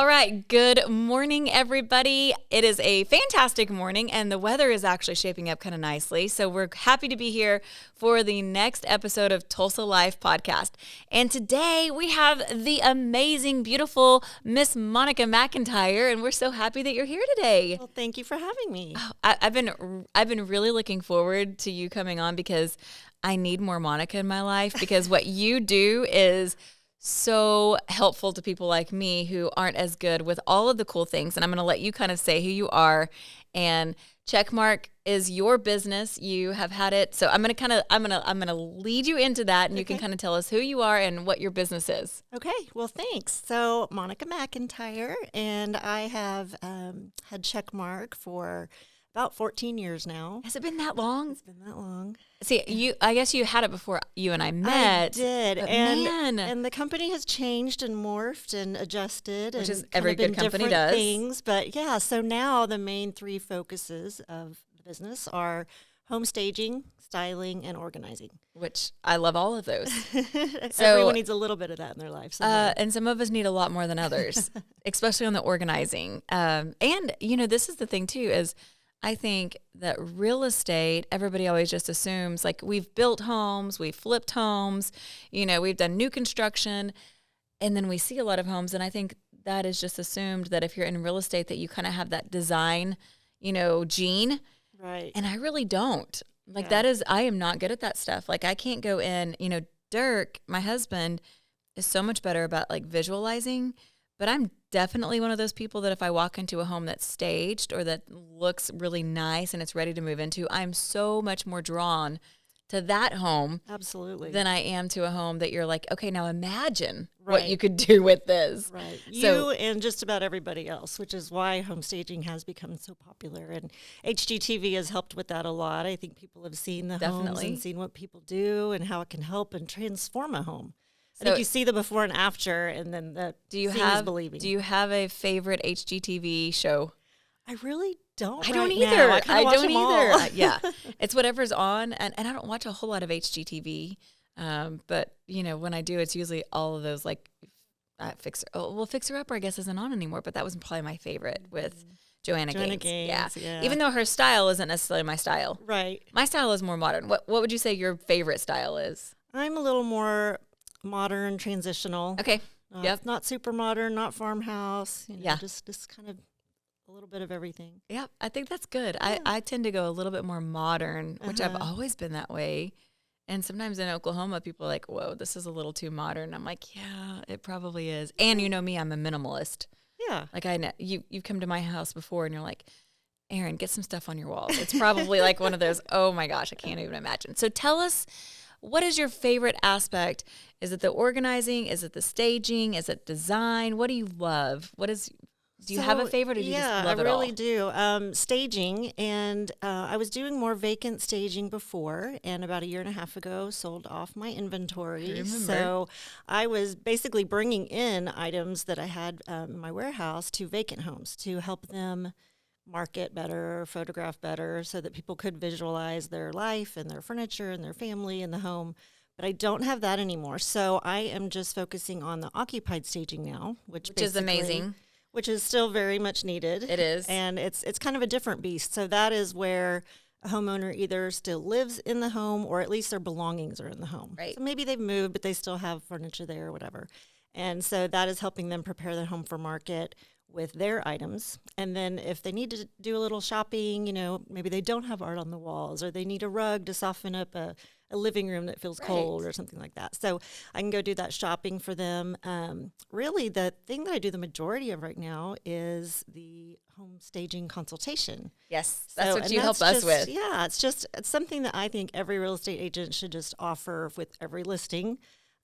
All right. Good morning, everybody. It is a fantastic morning, and the weather is actually shaping up kind of nicely. So we're happy to be here for the next episode of Tulsa Life podcast. And today we have the amazing, beautiful Miss Monica McIntyre, and we're so happy that you're here today. Well, thank you for having me. I've been really looking forward to you coming on because I need more Monica in my life, because what you do is so helpful to people like me who aren't as good with all of the cool things. And I'm going to let you kind of say who you are. And Checkmark is your business. You have had it. So I'm going to lead you into that, and you can kind of tell us who you are and what your business is. Okay. Well, thanks. So Monica McIntyre, and I have had Checkmark for about 14 years now. Has it been that long? It's been that long. See, I guess you had it before you and I met. I did. And the company has changed and morphed and adjusted. Which and is every good company does. Things. But yeah, so now the main three focuses of the business are home staging, styling, and organizing. Which I love all of those. So everyone needs a little bit of that in their life. And some of us need a lot more than others, especially on the organizing. And, this is the thing too, is I think that real estate, everybody always just assumes, like, we've built homes, we've flipped homes, we've done new construction, and then we see a lot of homes. And I think that is just assumed that if you're in real estate that you kind of have that design, gene. Right. And I really don't. I am not good at that stuff. Like, I can't go in, Dirk, my husband, is so much better about like visualizing, but I'm definitely one of those people that if I walk into a home that's staged or that looks really nice and it's ready to move into, I'm so much more drawn to that home. Absolutely. Than I am to a home that you're like, okay, now imagine what you could do with this. Right. You and just about everybody else, which is why home staging has become so popular. And HGTV has helped with that a lot. I think people have seen the homes and seen what people do and how it can help and transform a home. I think you see the before and after, and then is believing. Do you have a favorite HGTV show? I really don't. I don't either. I don't either. Yeah, it's whatever's on, and I don't watch a whole lot of HGTV. But when I do, it's usually all of those like Fixer Upper, I guess, isn't on anymore. But that was probably my favorite with Joanna Gaines. Yeah. Even though her style isn't necessarily my style. Right. My style is more modern. What would you say your favorite style is? I'm a little more modern, transitional. Okay. Yep. Not super modern, not farmhouse. Just kind of a little bit of everything. Yeah, I think that's good. Yeah. I tend to go a little bit more modern, which I've always been that way. And sometimes in Oklahoma, people are like, whoa, this is a little too modern. I'm like, yeah, it probably is. And you know me, I'm a minimalist. Yeah. Like I know you've come to my house before and you're like, Aaron, get some stuff on your walls. It's probably like one of those, oh my gosh, I can't even imagine. So tell us, what is your favorite aspect? Is it the organizing? Is it the staging? Is it design? What do you love? Do you have a favorite, or do you just love it all? Yeah, I really do. Staging, and I was doing more vacant staging before, and about a year and a half ago sold off my inventory. So I was basically bringing in items that I had in my warehouse to vacant homes to help them market better, photograph better, so that people could visualize their life and their furniture and their family in the home. But I don't have that anymore. So I am just focusing on the occupied staging now, which is amazing. Which is still very much needed. It is. And it's kind of a different beast. So that is where a homeowner either still lives in the home or at least their belongings are in the home. Right. So maybe they've moved, but they still have furniture there or whatever. And so that is helping them prepare their home for market with their items. And then if they need to do a little shopping, maybe they don't have art on the walls, or they need a rug to soften up a living room that feels cold or something like that. So I can go do that shopping for them. Really, the thing that I do the majority of right now is the home staging consultation. Yes, that's what you help us with. Yeah, it's something that I think every real estate agent should just offer with every listing.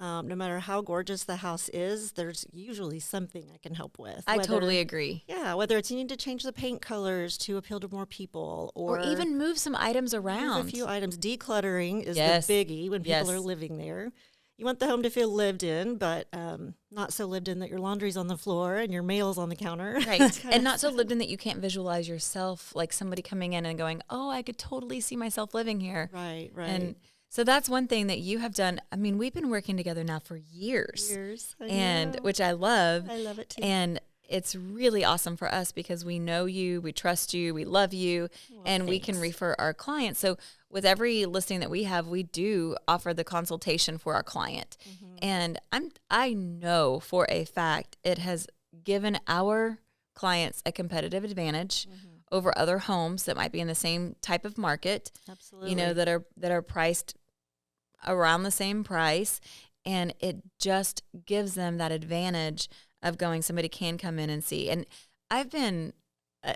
No matter how gorgeous the house is, there's usually something I can help with. I totally agree. Yeah, whether it's you need to change the paint colors to appeal to more people, or even move some items around. Move a few items. Decluttering is the biggie when people are living there. You want the home to feel lived in, but not so lived in that your laundry's on the floor and your mail's on the counter. Right. And not so lived in that you can't visualize yourself, like somebody coming in and going, oh, I could totally see myself living here. Right. And so that's one thing that you have done. I mean, we've been working together now for years. And which I love. I love it too. And it's really awesome for us because we know you, we trust you, we love you, and we can refer our clients. So with every listing that we have, we do offer the consultation for our client. And I know for a fact it has given our clients a competitive advantage over other homes that might be in the same type of market. Absolutely. You know, that are priced around the same price, and it just gives them that advantage of going, somebody can come in and see. And I've been,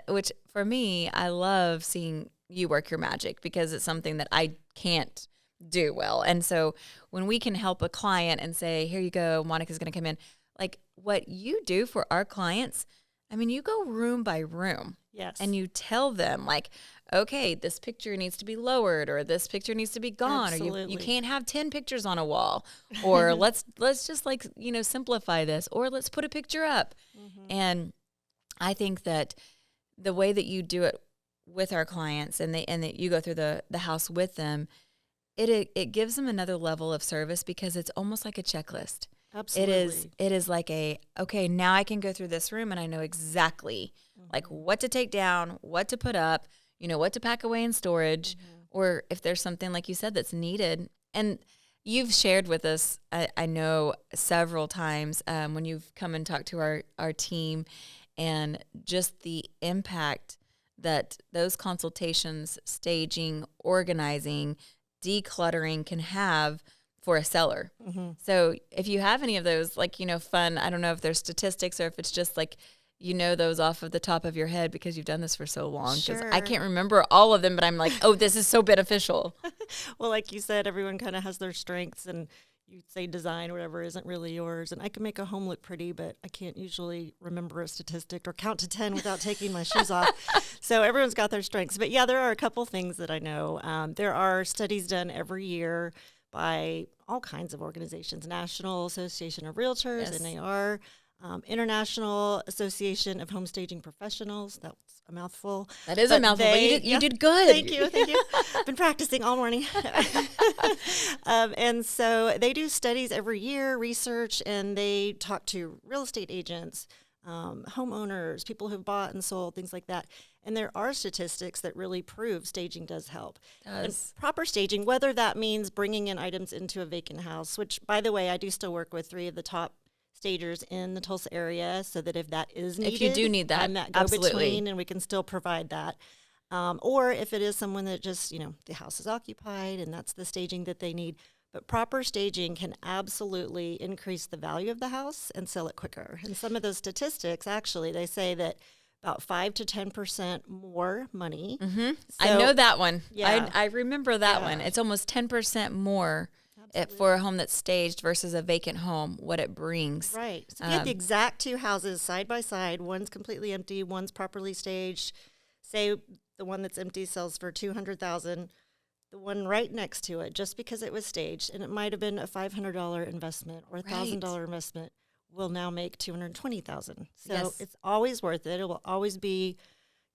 which for me, I love seeing you work your magic because it's something that I can't do well. And so when we can help a client and say, here you go, Monica's going to come in, like what you do for our clients, I mean, you go room by room. Yes. And you tell them like, okay, this picture needs to be lowered, or this picture needs to be gone, Absolutely. or you can't have 10 pictures on a wall, or let's just like, you know, simplify this, or let's put a picture up. And I think that the way that you do it with our clients and that you go through the house with them, it gives them another level of service because it's almost like a checklist. Absolutely. It is like okay, now I can go through this room and I know exactly like what to take down, what to put up, you know, what to pack away in storage, or if there's something like you said that's needed. And you've shared with us, I know several times when you've come and talked to our team, and just the impact that those consultations, staging, organizing, decluttering can have for a seller. So if you have any of those, like, you know, fun, I don't know if there's statistics or if it's just like, you know, those off of the top of your head because you've done this for so long. Because I can't remember all of them, but I'm like, oh, this is so beneficial. Well, like you said, everyone kind of has their strengths, and you say design, whatever isn't really yours. And I can make a home look pretty, but I can't usually remember a statistic or count to 10 without taking my shoes off. So everyone's got their strengths. But yeah, there are a couple things that I know. There are studies done every year by all kinds of organizations: National Association of Realtors, Yes. NAR, International Association of Home Staging Professionals. That's a mouthful. That is a But mouthful, but you did good. Thank you. I've been practicing all morning. And so they do studies every year, research, and they talk to real estate agents, homeowners, people who've bought and sold, things like that. And there are statistics that really prove staging does help. And proper staging, whether that means bringing in items into a vacant house, which, by the way, I do still work with 3 of the top stagers in the Tulsa area, so that if that is needed, if you do need that, I'm that absolutely. go-between, and we can still provide that. Or if it is someone that just, you know, the house is occupied and that's the staging that they need. But proper staging can absolutely increase the value of the house and sell it quicker. And some of those statistics, actually, they say that about 5 to 10% more money. So, So, I know that one. Yeah. I remember that one. It's almost 10% more for a home that's staged versus a vacant home, what it brings. Right. So if you have the exact 2 houses side by side, one's completely empty, one's properly staged. Say the one that's empty sells for $200,000. The one right next to it, just because it was staged, and it might have been a $500 investment or a $1,000 investment, will now make $220,000. So Yes. it's always worth it. It will always be.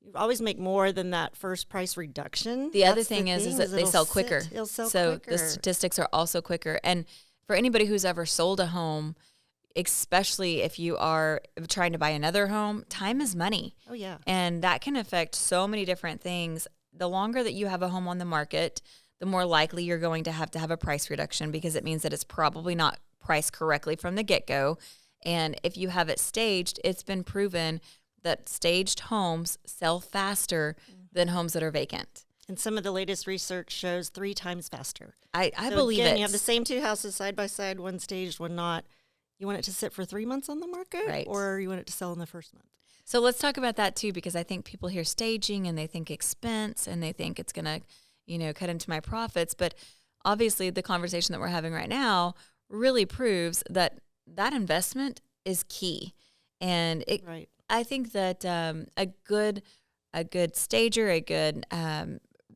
You always make more than that first price reduction. The other thing is that they sell quicker. It'll sell so quicker. the statistics are also quicker. And for anybody who's ever sold a home, especially if you are trying to buy another home, time is money. Oh, yeah. And that can affect so many different things. The longer that you have a home on the market, the more likely you're going to have a price reduction, because it means that it's probably not priced correctly from the get-go. And if you have it staged, it's been proven that staged homes sell faster than homes that are vacant. And some of the latest research shows 3 times faster. I So believe again, it. you have the same 2 houses side by side, one staged, one not. You want it to sit for 3 months on the market, Right. or you want it to sell in the first month? So let's talk about that too, because I think people hear staging and they think expense and they think it's going to, you know, cut into my profits. But obviously the conversation that we're having right now really proves that that investment is key. And it, Right. I think that a good stager, a good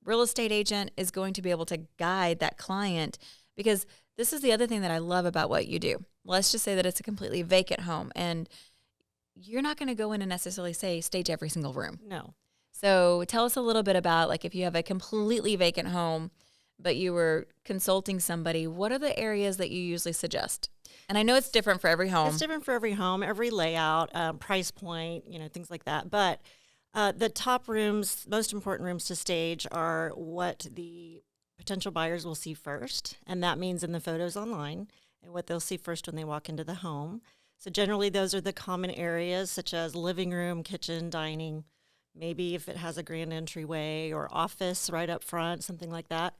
real estate agent is going to be able to guide that client, because this is the other thing that I love about what you do. Let's just say that it's a completely vacant home, and you're not going to go in and necessarily say stage every single room. No. So tell us a little bit about, like, if you have a completely vacant home, but you were consulting somebody, what are the areas that you usually suggest? And I know it's different for every home. It's different for every home, every layout, price point, things like that. But the top rooms, most important rooms to stage are what the potential buyers will see first. And that means in the photos online and what they'll see first when they walk into the home. So generally those are the common areas such as living room, kitchen, dining, maybe if it has a grand entryway or office right up front, something like that.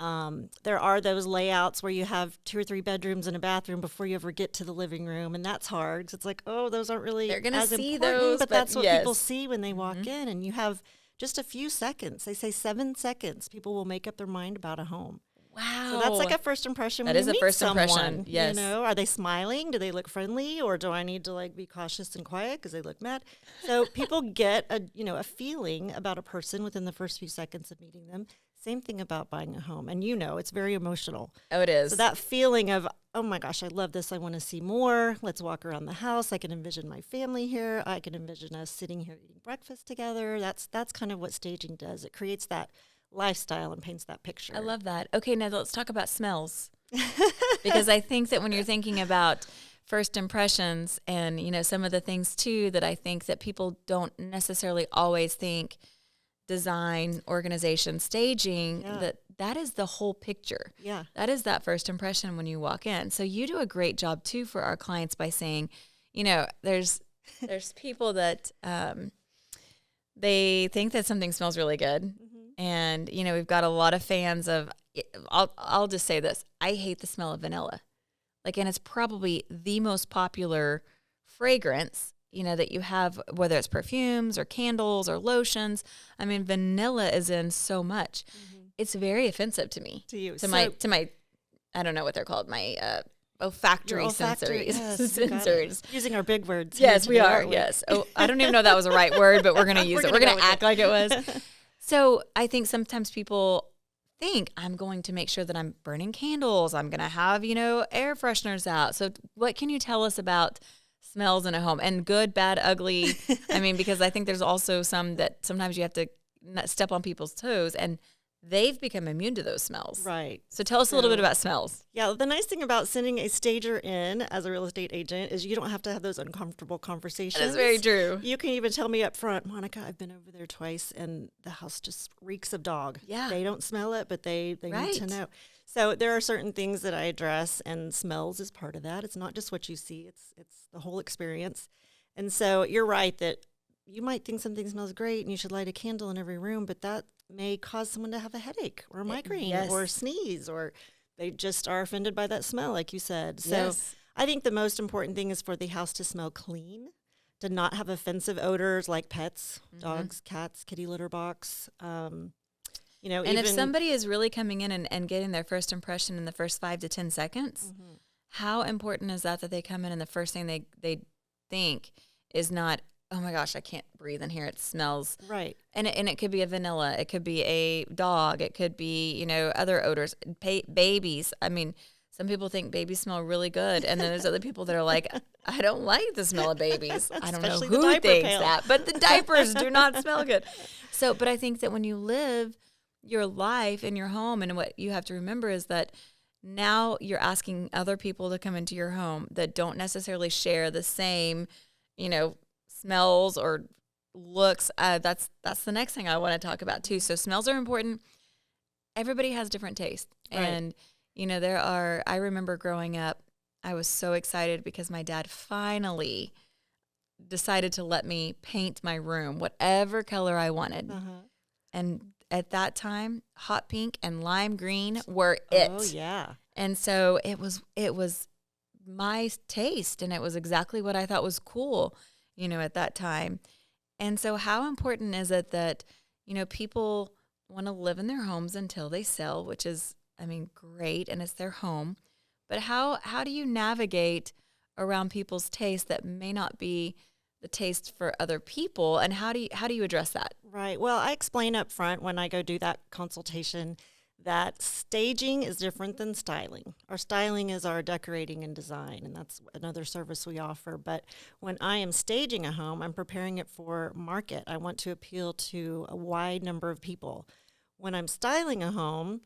There are those layouts where you have 2 or 3 bedrooms and a bathroom before you ever get to the living room, and that's hard. 'Cause it's like, oh, those aren't really They're gonna as see important, those, but but that's what yes. people see when they walk in, and you have just a few seconds. They say 7 seconds. People will make up their mind about a home. Wow. So that's like a first impression. That when is you a meet first someone, impression, yes. Are they smiling? Do they look friendly, or do I need to like be cautious and quiet because they look mad? So people get a feeling about a person within the first few seconds of meeting them. Same thing about buying a home, and it's very emotional. Oh, it is. So that feeling of, oh my gosh, I love this. I want to see more. Let's walk around the house. I can envision my family here. I can envision us sitting here eating breakfast together. That's kind of what staging does. It creates that lifestyle and paints that picture. I love that. Okay, now let's talk about smells. Because I think that when you're thinking about first impressions and, some of the things too that I think that people don't necessarily always think design, organization, staging, that is the whole picture. Yeah. That is that first impression when you walk in. So you do a great job too for our clients by saying, there's people that they think that something smells really good. Mm-hmm. And, we've got a lot of fans of, I'll just say this. I hate the smell of vanilla. And it's probably the most popular fragrance, that you have, whether it's perfumes or candles or lotions. I mean, vanilla is in so much. Mm-hmm. It's very offensive to me. To you. To my, I don't know what they're called, my olfactory sensories. Yes, sensors. Using our big words. Yes, we are. Yes. Oh, I don't even know if that was a right word, but we're going to use it. We're going to act like it was. So I think sometimes people think I'm going to make sure that I'm burning candles. I'm going to have, air fresheners out. So what can you tell us about smells in a home, and good, bad, ugly? I mean, because I think there's also some that sometimes you have to step on people's toes, and they've become immune to those smells. Right. So tell us a little bit about smells. Yeah, the nice thing about sending a stager in as a real estate agent is you don't have to have those uncomfortable conversations. That's very true. You can even tell me up front, Monica, I've been over there twice, and the house just reeks of dog. Yeah. They don't smell it, but they right. need to know. So there are certain things that I address, and smells is part of that. It's not just what you see, it's the whole experience. And so you're right that you might think something smells great and you should light a candle in every room, but that may cause someone to have a headache or a migraine yes. or sneeze, or they just are offended by that smell, like you said. So yes. I think the most important thing is for the house to smell clean, to not have offensive odors like pets, mm-hmm. dogs, cats, kitty litter box. And if somebody is really coming in and getting their first impression in the first 5 to 10 seconds, mm-hmm. how important is that they come in and the first thing they think is not, oh my gosh, I can't breathe in here. It smells. Right. And it could be a vanilla. It could be a dog. It could be, other odors. Babies. I mean, some people think babies smell really good. And then there's other people that are like, I don't like the smell of babies. I don't know who thinks that. But the diapers do not smell good. So, but I think that when you live your life in your home, and what you have to remember is that now you're asking other people to come into your home that don't necessarily share the same, smells or looks. That's the next thing I want to talk about too. So smells are important. Everybody has different tastes. Right. And, I remember growing up, I was so excited because my dad finally decided to let me paint my room, whatever color I wanted. Uh-huh. And at that time, hot pink and lime green were it. Oh, yeah. And so it was my taste, and it was exactly what I thought was cool, at that time. And so how important is it that, people want to live in their homes until they sell, which is, great, and it's their home. But how do you navigate around people's taste that may not be the taste for other people, and how do you address that? Right. Well, I explain up front when I go do that consultation that staging is different than styling. Our styling is our decorating and design, and that's another service we offer. But when I am staging a home, I'm preparing it for market. I want to appeal to a wide number of people. When I'm styling a home,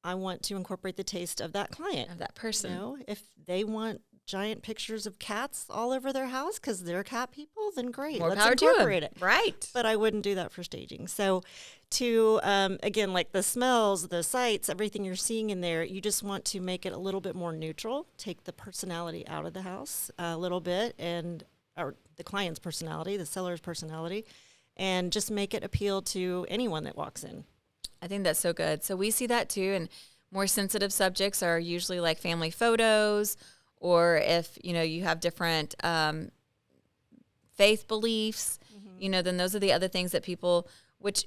I want to incorporate the taste of that client. Of that person. You know, if they want giant pictures of cats all over their house because they're cat people, then great. More Let's power incorporate to it. them. Right. But I wouldn't do that for staging. So to, again, like the smells, the sights, everything you're seeing in there, you just want to make it a little bit more neutral, take the personality out of the house a little bit, or the client's personality, the seller's personality, and just make it appeal to anyone that walks in. I think that's so good. So we see that too. And more sensitive subjects are usually like family photos, or if, you have different faith beliefs, then those are the other things that people, which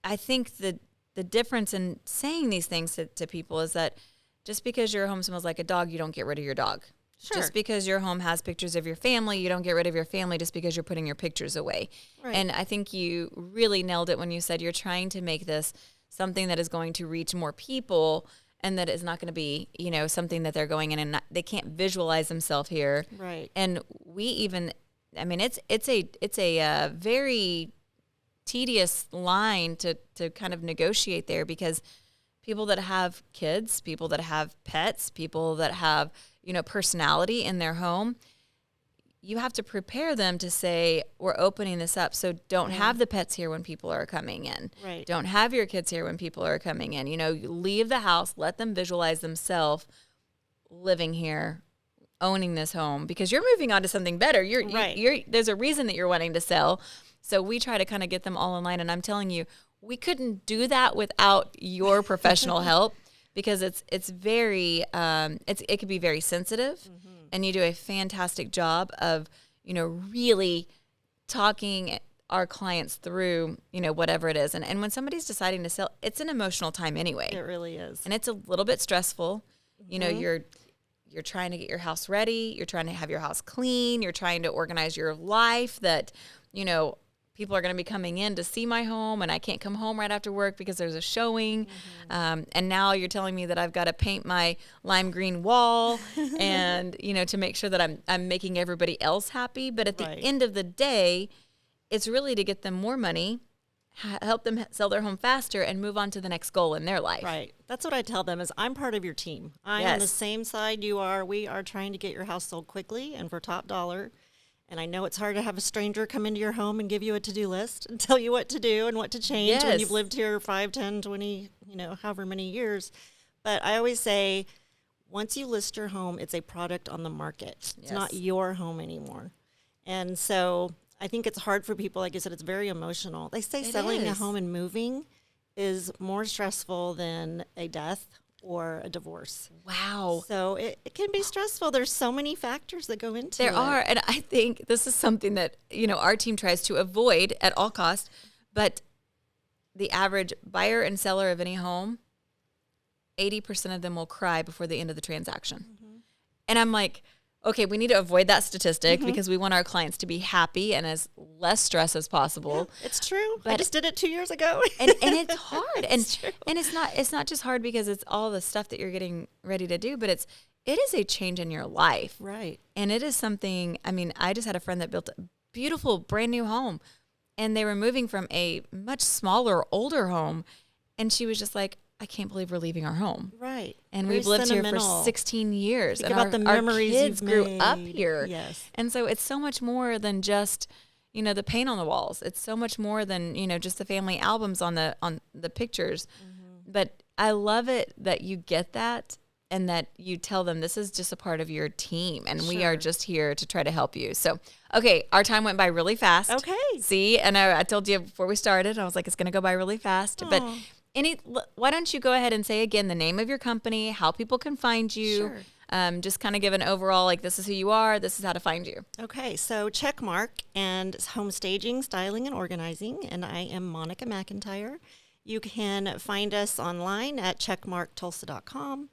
I think the difference in saying these things to people is that just because your home smells like a dog, you don't get rid of your dog. Sure. Just because your home has pictures of your family, you don't get rid of your family just because you're putting your pictures away. Right. And I think you really nailed it when you said you're trying to make this something that is going to reach more people, and that is not going to be, something that they're going in and they can't visualize themselves here. Right. And we even, it's a very tedious line to kind of negotiate there, because people that have kids, people that have pets, people that have, personality in their home, you have to prepare them to say, we're opening this up. So don't have the pets here when people are coming in. Right. Don't have your kids here when people are coming in. Leave the house, let them visualize themselves living here, owning this home, because you're moving on to something better. There's a reason that you're wanting to sell. So we try to kind of get them all in line. And I'm telling you, we couldn't do that without your professional help, because it's very, it can be very sensitive, and you do a fantastic job of, really talking our clients through, whatever it is. And when somebody's deciding to sell, it's an emotional time anyway. It really is. And it's a little bit stressful. You're trying to get your house ready. You're trying to have your house clean. You're trying to organize your life that, people are going to be coming in to see my home, and I can't come home right after work because there's a showing. And now you're telling me that I've got to paint my lime green wall and, to make sure that I'm making everybody else happy. But at the end of the day, it's really to get them more money, help them sell their home faster, and move on to the next goal in their life. Right. That's what I tell them is I'm part of your team. I'm on the same side you are. We are trying to get your house sold quickly and for top dollar. And I know it's hard to have a stranger come into your home and give you a to-do list and tell you what to do and what to change when you've lived here 5, 10, 20, however many years. But I always say, once you list your home, it's a product on the market. It's not your home anymore. And so I think it's hard for people. Like I said, it's very emotional. They say selling a home and moving is more stressful than a death or a divorce. Wow. So it can be stressful. There's so many factors that go into it. There are. And I think this is something that, our team tries to avoid at all costs. But the average buyer and seller of any home, 80% of them will cry before the end of the transaction. And I'm like, okay, we need to avoid that statistic because we want our clients to be happy and as less stress as possible. Yeah, it's true. But I just did it 2 years ago. and it's hard. And it's not just hard because it's all the stuff that you're getting ready to do, but it is a change in your life. Right. And it is something, I just had a friend that built a beautiful brand new home, and they were moving from a much smaller, older home, and she was just like, I can't believe we're leaving our home. Right. And we've lived here for 16 years. Think and about the memories our kids you've grew made. up here. Yes. And so it's so much more than just, the paint on the walls. It's so much more than, just the family albums on the pictures. But I love it that you get that and that you tell them this is just a part of your team, and we are just here to try to help you. So, okay, our time went by really fast. Okay. See, and I told you before we started, I was like, it's going to go by really fast. But why don't you go ahead and say again the name of your company, how people can find you, just kind of give an overall, like, this is who you are, this is how to find you. Okay, so Checkmark and home staging, styling, and organizing, and I am Monica McIntyre. You can find us online at checkmarktulsa.com.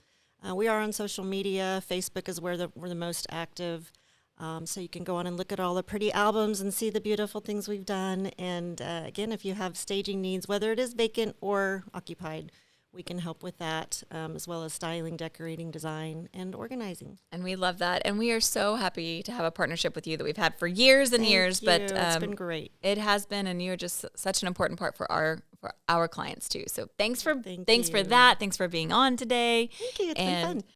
We are on social media. Facebook is where we're the most active. So you can go on and look at all the pretty albums and see the beautiful things we've done. And again, if you have staging needs, whether it is vacant or occupied, we can help with that, as well as styling, decorating, design, and organizing. And we love that. And we are so happy to have a partnership with you that we've had for years and years. Thank But you. It's been great. It has been, and you're just such an important part for our for our clients too. So thanks for Thank thanks for you. that. Thanks for being on today. Thank you. It's been And fun.